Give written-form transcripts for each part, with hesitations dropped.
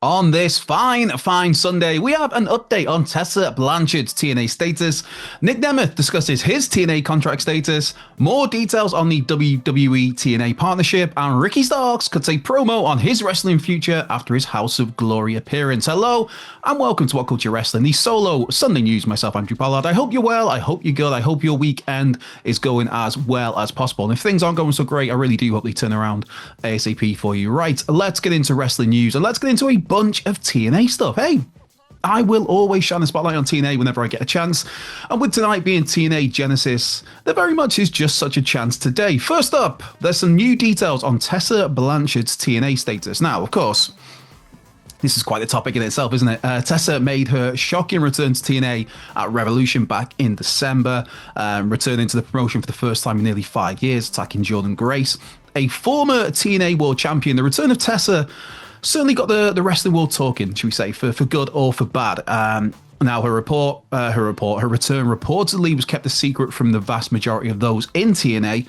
On this fine Sunday, we have an update on Tessa Blanchard's TNA status. Nick Nemeth discusses his TNA contract status, more details on the WWE-TNA partnership, and Ricky Starks cuts a promo on his wrestling future after his House of Glory appearance. Hello, and welcome to WhatCulture Wrestling, the solo Sunday news. Myself, Andrew Pollard. I hope you're well, I hope you're good, I hope your weekend is going as well as possible. And if things aren't going so great, I really do hope they turn around ASAP for you. Right, let's get into wrestling news, and let's get into a bunch of TNA stuff. Hey, I will always shine a spotlight on TNA whenever I get a chance, and with tonight being TNA Genesis, there very much is just such a chance today. First up, there's some new details on Tessa Blanchard's TNA status. Now, of course, this is quite a topic in itself, isn't it? Tessa made her shocking return to TNA at Revolution back in December, returning to the promotion for the first time in nearly 5 years, attacking Jordynne Grace, a former TNA World Champion. The return of Tessa certainly got the wrestling world talking, should we say, for good or for bad. Now, her return reportedly was kept a secret from the vast majority of those in TNA,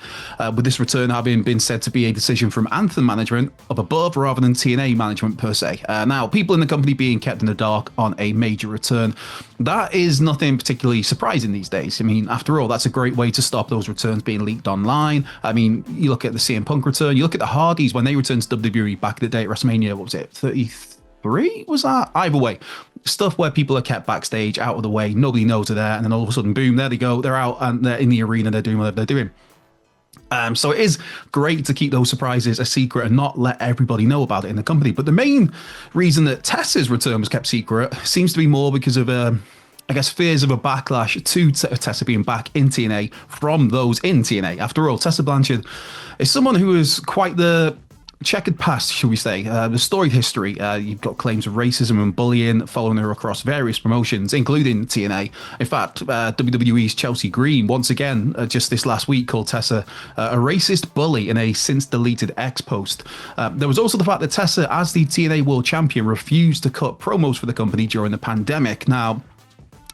with this return having been said to be a decision from Anthem management up above rather than TNA management per se. Now, people in the company being kept in the dark on a major return, that is nothing particularly surprising these days. I mean, after all, that's a great way to stop those returns being leaked online. I mean, you look at the CM Punk return, you look at the Hardys when they returned to WWE back in the day at WrestleMania, what was it, 33? Was that? Either way, stuff where people are kept backstage, out of the way, nobody knows they're there, and then all of a sudden, boom, there they go, they're out and they're in the arena, they're doing whatever they're doing. So it is great to keep those surprises a secret and not let everybody know about it in the company. But the main reason that Tessa's return was kept secret seems to be more because of I guess fears of a backlash to Tessa being back in TNA from those in TNA. After all, Tessa Blanchard is someone who is quite the checkered past, shall we say, the storied history. You've got claims of racism and bullying following her across various promotions, including TNA. In fact, WWE's Chelsea Green, once again, just this last week, called Tessa a racist bully in a since-deleted X post. There was also the fact that Tessa, as the TNA World Champion, refused to cut promos for the company during the pandemic. Now,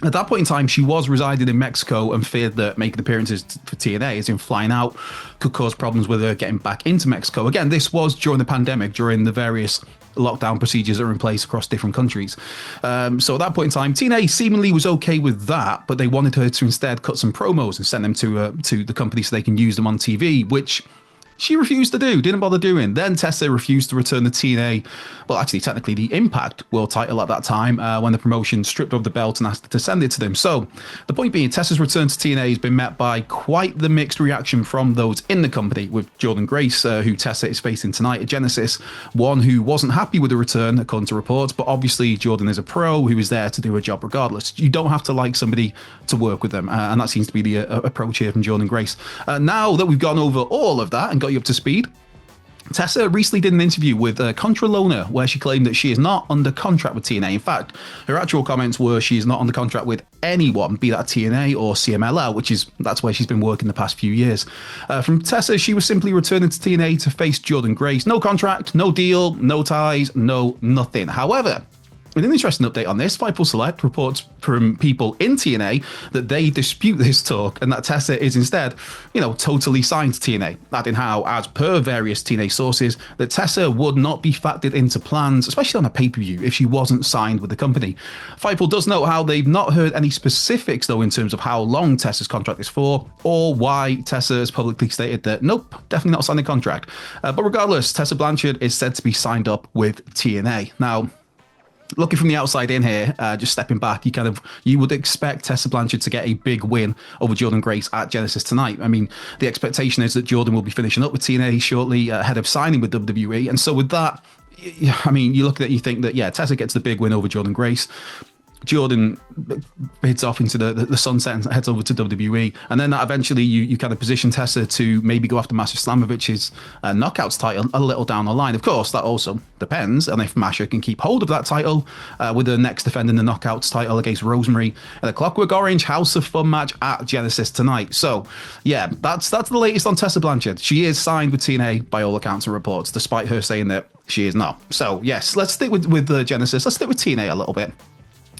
at that point in time, she was residing in Mexico and feared that making appearances for TNA, as in flying out, could cause problems with her getting back into Mexico. Again, this was during the pandemic, during the various lockdown procedures that are in place across different countries. So at that point in time, TNA seemingly was okay with that, but they wanted her to instead cut some promos and send them to the company so they can use them on TV, which she refused to do, didn't bother doing. Then Tessa refused to return the TNA, well, actually, technically the Impact World title at that time, when the promotion stripped off the belt and asked her to send it to them. So the point being, Tessa's return to TNA has been met by quite the mixed reaction from those in the company, with Jordynne Grace, who Tessa is facing tonight at Genesis, one who wasn't happy with the return, according to reports, but obviously Jordynne is a pro who is there to do her job regardless. You don't have to like somebody to work with them, and that seems to be the approach here from Jordynne Grace. Now that we've gone over all of that and got you up to speed, Tessa recently did an interview with Contra Lona where she claimed that she is not under contract with TNA. In fact, her actual comments were she is not under contract with anyone, be that TNA or CMLL, that's where she's been working the past few years. From Tessa, she was simply returning to TNA to face Jordynne Grace. No contract, no deal, no ties, no nothing. However, with an interesting update on this, Fightful Select reports from people in TNA that they dispute this talk and that Tessa is instead, totally signed to TNA. Adding how, as per various TNA sources, that Tessa would not be factored into plans, especially on a pay-per-view, if she wasn't signed with the company. Fightful does note how they've not heard any specifics, though, in terms of how long Tessa's contract is for, or why Tessa has publicly stated that, nope, definitely not signing a contract. But regardless, Tessa Blanchard is said to be signed up with TNA. Now, looking from the outside in here, just stepping back, you would expect Tessa Blanchard to get a big win over Jordynne Grace at Genesis tonight. I mean, the expectation is that Jordynne will be finishing up with TNA shortly, ahead of signing with WWE. And so with that, I mean, you look at it, you think that, yeah, Tessa gets the big win over Jordynne Grace. Jordynne heads off into the sunset and heads over to WWE, and then that eventually you kind of position Tessa to maybe go after Masha Slamovic's Knockouts title a little down the line. Of course, that also depends on if Masha can keep hold of that title, with the next defending the Knockouts title against Rosemary in a Clockwork Orange House of Fun match at Genesis tonight. So yeah, that's the latest on Tessa Blanchard. She is signed with TNA by all accounts and reports, despite her saying that she is not. So yes, let's stick with Genesis. Let's stick with TNA a little bit.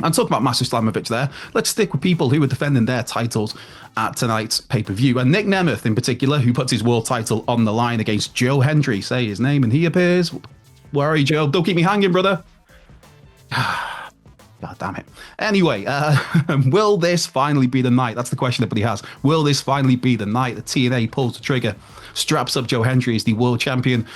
And talking about Masha Slamovich there, let's stick with people who are defending their titles at tonight's pay-per-view. And Nick Nemeth, in particular, who puts his world title on the line against Joe Hendry. Say his name and he appears. Where are you, Joe? Don't keep me hanging, brother. God damn it. Anyway, will this finally be the night? That's the question everybody has. Will this finally be the night that TNA pulls the trigger, straps up Joe Hendry as the world champion?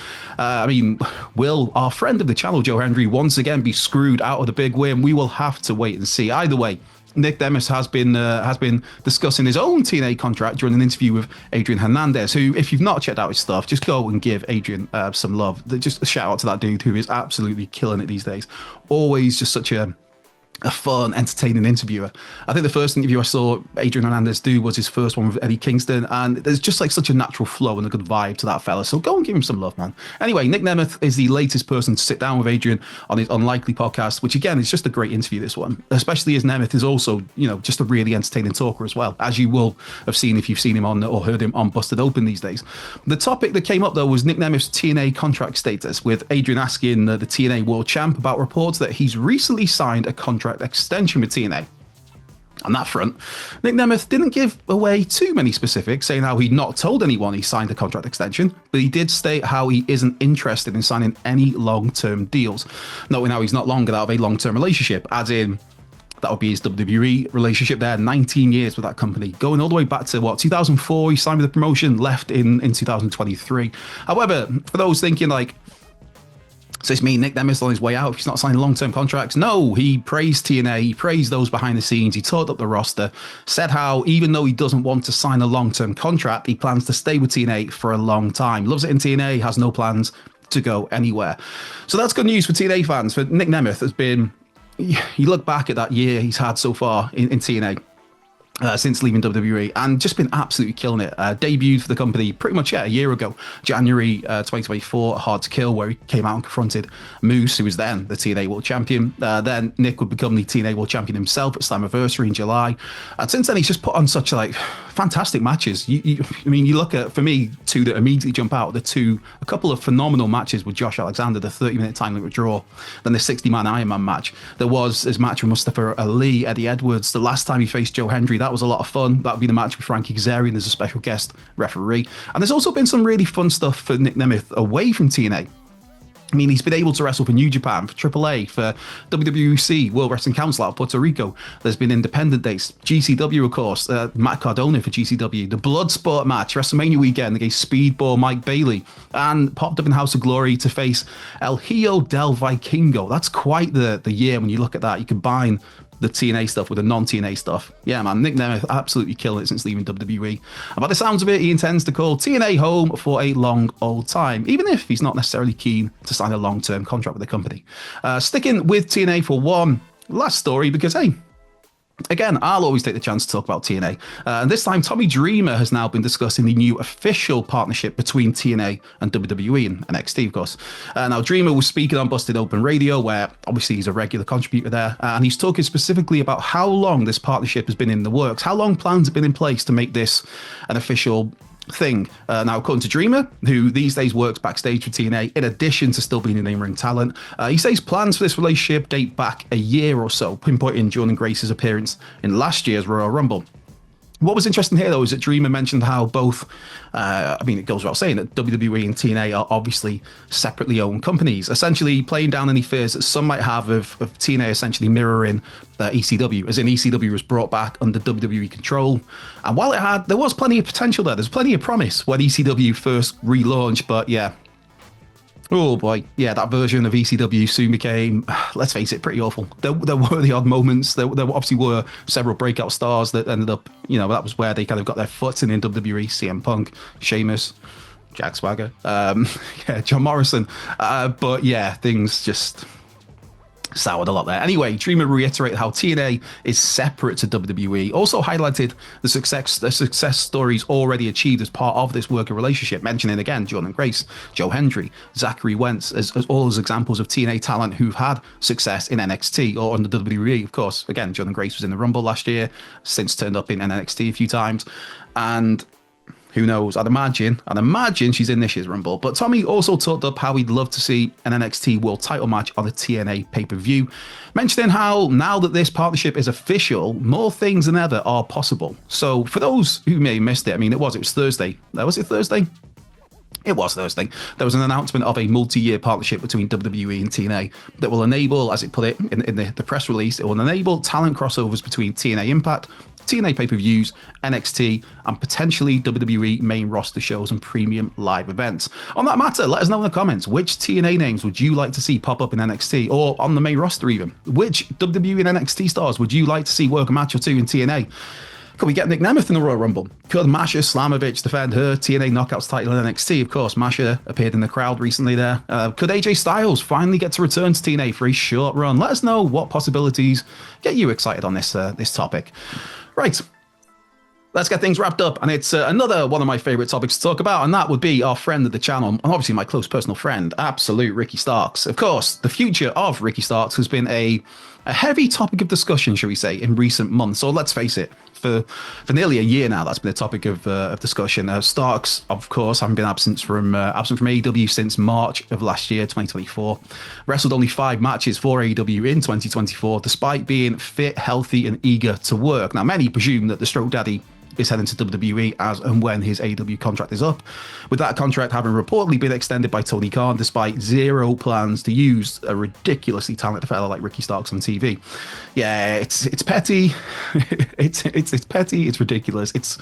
Will our friend of the channel, Joe Hendry, once again be screwed out of the big win? We will have to wait and see. Either way, Nick Nemeth has been discussing his own TNA contract during an interview with Adrian Hernandez, who, if you've not checked out his stuff, just go and give Adrian some love. Just a shout out to that dude who is absolutely killing it these days. Always just such a fun, entertaining interviewer. I think the first interview I saw Adrian Hernandez do was his first one with Eddie Kingston, and there's just like such a natural flow and a good vibe to that fella. So go and give him some love, man. Anyway, Nick Nemeth is the latest person to sit down with Adrian on his Unlikely podcast, which again is just a great interview, this one, especially as Nemeth is also, just a really entertaining talker as well, as you will have seen if you've seen him on or heard him on Busted Open these days. The topic that came up though was Nick Nemeth's TNA contract status, with Adrian asking the TNA world champ about reports that he's recently signed a contract extension with TNA. On that front, Nick Nemeth didn't give away too many specifics, saying how he'd not told anyone he signed a contract extension, but he did state how he isn't interested in signing any long-term deals, knowing how he's not long out of a long-term relationship, as in that would be his WWE relationship there, 19 years with that company, going all the way back to 2004. He signed with the promotion, left in 2023. However, for those thinking like, does this mean Nick Nemeth on his way out if he's not signing long-term contracts? No, he praised TNA, he praised those behind the scenes, he talked up the roster, said how even though he doesn't want to sign a long-term contract, he plans to stay with TNA for a long time. Loves it in TNA, has no plans to go anywhere. So that's good news for TNA fans. For Nick Nemeth has been, you look back at that year he's had so far in TNA, since leaving WWE, and just been absolutely killing it. Debuted for the company pretty much a year ago, January 2024, Hard to Kill, where he came out and confronted Moose, who was then the TNA World Champion. Then Nick would become the TNA World Champion himself at Slammiversary in July. And since then, he's just put on such fantastic matches. You look at, for me, two that immediately jump out, a couple of phenomenal matches with Josh Alexander, the 30-minute time limit draw, then the 60-man Iron Man match. There was his match with Mustafa Ali, Eddie Edwards, the last time he faced Joe Hendry. That was a lot of fun. That would be the match with Frankie Kazarian as a special guest referee. And there's also been some really fun stuff for Nick Nemeth away from TNA. He's been able to wrestle for New Japan, for AAA, for WWC, World Wrestling Council out of Puerto Rico. There's been independent dates, GCW, of course, Matt Cardona for GCW, the Bloodsport match, WrestleMania weekend against Speedball Mike Bailey, and popped up in House of Glory to face El Hijo del Vikingo. That's quite the year when you look at that. You combine the TNA stuff with the non-TNA stuff. Yeah, man, Nick Nemeth absolutely killing it since leaving WWE. And by the sounds of it, he intends to call TNA home for a long old time, even if he's not necessarily keen to sign a long-term contract with the company. Sticking with TNA for one last story, because, hey, again, I'll always take the chance to talk about TNA. And this time, Tommy Dreamer has now been discussing the new official partnership between TNA and WWE and NXT, of course. Now, Dreamer was speaking on Busted Open Radio, where obviously he's a regular contributor there. And he's talking specifically about how long this partnership has been in the works, how long plans have been in place to make this an official thing. Now, according to Dreamer, who these days works backstage for TNA, in addition to still being an in-ring talent, he says plans for this relationship date back a year or so, pinpointing Jordan Grace's appearance in last year's Royal Rumble. What was interesting here, though, is that Dreamer mentioned how both, it goes without saying that WWE and TNA are obviously separately owned companies, essentially playing down any fears that some might have of TNA essentially mirroring ECW, as in ECW was brought back under WWE control. And while there was plenty of potential there, there's plenty of promise when ECW first relaunched, but yeah. Oh boy, yeah, that version of ECW soon became, let's face it, pretty awful. There were the odd moments. There obviously were several breakout stars that ended up, that was where they kind of got their foot in WWE, CM Punk, Sheamus, Jack Swagger, John Morrison. But yeah, things just soured a lot there. Anyway, Dreamer reiterated how TNA is separate to WWE, also highlighted the success stories already achieved as part of this working relationship, mentioning again Jordan Grace, Joe Hendry, Zachary Wentz as all as examples of TNA talent who've had success in NXT or on the WWE, of course. Again, Jordan Grace was in the Rumble last year, since turned up in NXT a few times, and who knows? I'd imagine she's in this year's Rumble. But Tommy also talked up how he'd love to see an NXT World title match on a TNA pay-per-view, mentioning how now that this partnership is official, more things than ever are possible. So for those who may have missed it, it was Thursday. Was it Thursday? It was Thursday. There was an announcement of a multi-year partnership between WWE and TNA that will enable, as it put it in the press release, it will enable talent crossovers between TNA Impact, TNA pay-per-views, NXT, and potentially WWE main roster shows and premium live events. On that matter, let us know in the comments, which TNA names would you like to see pop up in NXT, or on the main roster even? Which WWE and NXT stars would you like to see work a match or two in TNA? Could we get Nick Nemeth in the Royal Rumble? Could Masha Slamovich defend her TNA Knockouts title in NXT? Of course, Masha appeared in the crowd recently there. Could AJ Styles finally get to return to TNA for a short run? Let us know what possibilities get you excited on this topic. Right, let's get things wrapped up. And it's another one of my favorite topics to talk about, and that would be our friend of the channel, and obviously my close personal friend, absolute Ricky Starks. Of course, the future of Ricky Starks has been a heavy topic of discussion, shall we say, in recent months. So let's face it, for nearly a year now, that's been a topic of discussion. Starks, of course, having been absent from AEW since March of last year, 2024, wrestled only 5 matches for AEW in 2024, despite being fit, healthy, and eager to work. Now, many presume that the Stroke Daddy is heading to WWE as and when his AEW contract is up, with that contract having reportedly been extended by Tony Khan despite zero plans to use a ridiculously talented fella like Ricky Starks on TV. Yeah, it's petty. it's petty. It's ridiculous. It's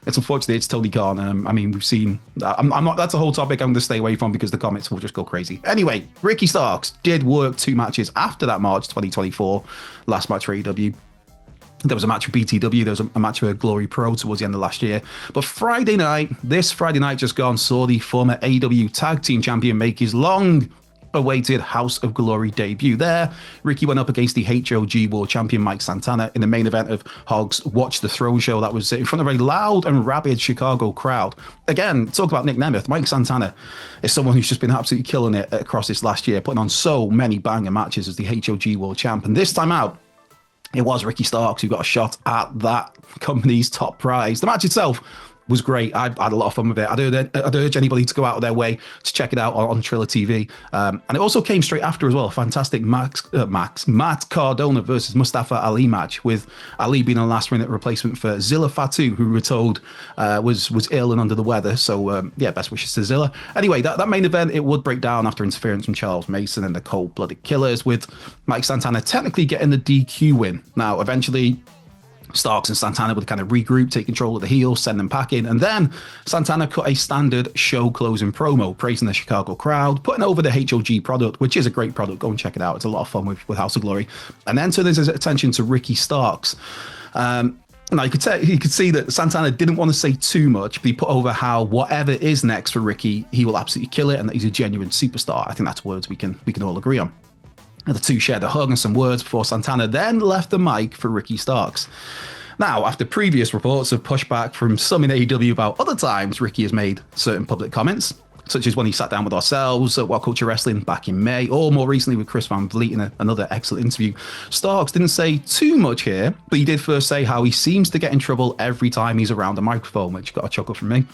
unfortunately it's Tony Khan. I mean, we've seen. I'm not. That's a whole topic I'm going to stay away from because the comments will just go crazy. Anyway, Ricky Starks did work 2 matches after that March 2024 last match for AEW. There was a match with BTW, there was a match with Glory Pro towards the end of last year. But this Friday night just gone, saw the former AEW Tag Team Champion make his long-awaited House of Glory debut. There, Ricky went up against the HOG World Champion Mike Santana in the main event of Hogg's Watch the Throne show that was in front of a loud and rabid Chicago crowd. Again, talk about Nick Nemeth. Mike Santana is someone who's just been absolutely killing it across this last year, putting on so many banger matches as the HOG World Champ. And this time out, it was Ricky Starks who got a shot at that company's top prize. The match itself was great. I had a lot of fun with it. I'd urge anybody to go out of their way to check it out on Triller TV. And it also came straight after as well. A fantastic Matt Cardona versus Mustafa Ali match, with Ali being a last-minute replacement for Zilla Fatu, who we're told was ill and under the weather. So, best wishes to Zilla. Anyway, that main event, it would break down after interference from Charles Mason and the Cold-Blooded Killers, with Mike Santana technically getting the DQ win. Now, eventually, Starks and Santana would kind of regroup, take control of the heels, send them packing, and then Santana cut a standard show closing promo, praising the Chicago crowd, putting over the HOG product, which is a great product. Go and check it out. It's a lot of fun with House of Glory. And then turned his attention to Ricky Starks. Now you could see that Santana didn't want to say too much, but he put over how whatever is next for Ricky, he will absolutely kill it, and that he's a genuine superstar. I think that's words we can all agree on. The two shared a hug and some words before Santana then left the mic for Ricky Starks. Now, after previous reports of pushback from some in AEW about other times Ricky has made certain public comments, such as when he sat down with ourselves at WhatCulture Wrestling back in May, or more recently with Chris Van Vliet in another excellent interview, Starks didn't say too much here, but he did first say how he seems to get in trouble every time he's around a microphone, which got a chuckle from me.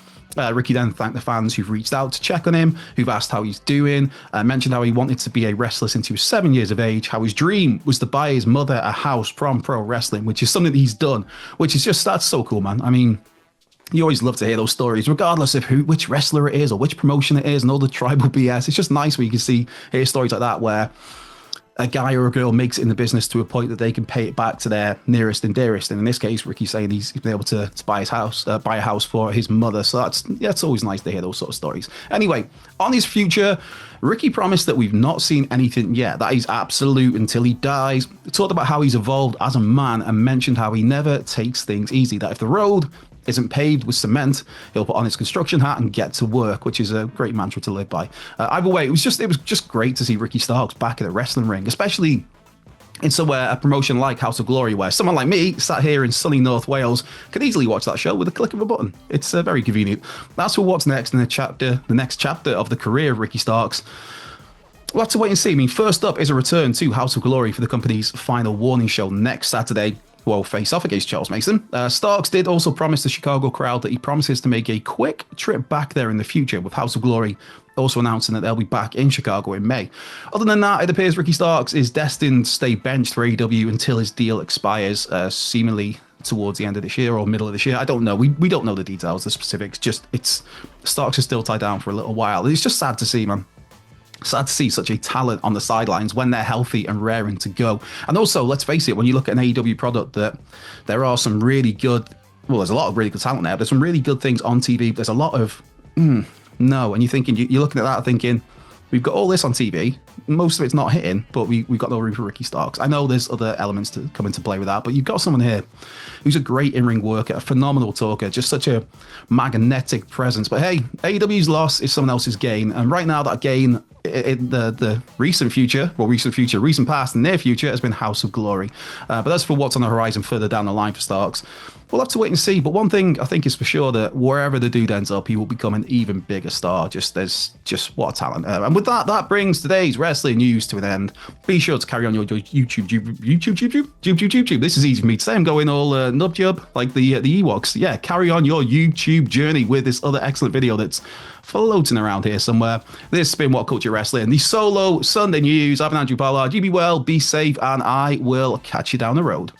Ricky then thanked the fans who've reached out to check on him, who've asked how he's doing, mentioned how he wanted to be a wrestler since he was 7 years of age, how his dream was to buy his mother a house from pro wrestling, which is something that he's done, which is just, that's so cool, man. I mean, you always love to hear those stories, regardless of which wrestler it is or which promotion it is and all the tribal BS. It's just nice when you can hear stories like that where a guy or a girl makes it in the business to a point that they can pay it back to their nearest and dearest. And in this case, Ricky's saying he's been able to buy a house for his mother. So it's always nice to hear those sort of stories. Anyway, on his future, Ricky promised that we've not seen anything yet. That is absolute until he dies. He talked about how he's evolved as a man and mentioned how he never takes things easy. That if the road isn't paved with cement, he'll put on his construction hat and get to work, which is a great mantra to live by. Either way, it was just great to see Ricky Starks back in a wrestling ring, especially in somewhere, a promotion like House of Glory, where someone like me, sat here in sunny North Wales, could easily watch that show with a click of a button. It's very convenient. That's for what's next in the next chapter of the career of Ricky Starks. We'll have to wait and see. I mean, first up is a return to House of Glory for the company's Final Warning show next Saturday, who will face off against Charles Mason. Starks did also promise the Chicago crowd that he promises to make a quick trip back there in the future, with House of Glory also announcing that they'll be back in Chicago in May. Other than that, it appears Ricky Starks is destined to stay benched for AEW until his deal expires, seemingly towards the end of this year or middle of this year. I don't know. We don't know the details, the specifics. Just Starks are still tied down for a little while. It's just sad to see, man. Sad to see such a talent on the sidelines when they're healthy and raring to go. And also, let's face it, when you look at an AEW product, that there are some really good, well, there's a lot of really good talent there. There's some really good things on TV. There's a lot of no, and you're thinking, you're looking at that thinking, we've got all this on TV. Most of it's not hitting, but we've got no room for Ricky Starks. I know there's other elements to come into play with that, but you've got someone here who's a great in-ring worker, a phenomenal talker, just such a magnetic presence. But hey, AEW's loss is someone else's gain, and right now that gain in the recent past and near future has been House of Glory. But that's for what's on the horizon further down the line for Starks. We'll have to wait and see. But one thing I think is for sure, that wherever the dude ends up, he will become an even bigger star. There's what a talent. And with that brings today's wrestling news to an end. Be sure to carry on your YouTube. This is easy for me to say. I'm going all nub-jub like the Ewoks. Yeah, carry on your YouTube journey with this other excellent video that's floating around here somewhere. This has been WhatCulture Wrestling, the solo Sunday news. I've been Andrew Pollard. You be well, be safe, and I will catch you down the road.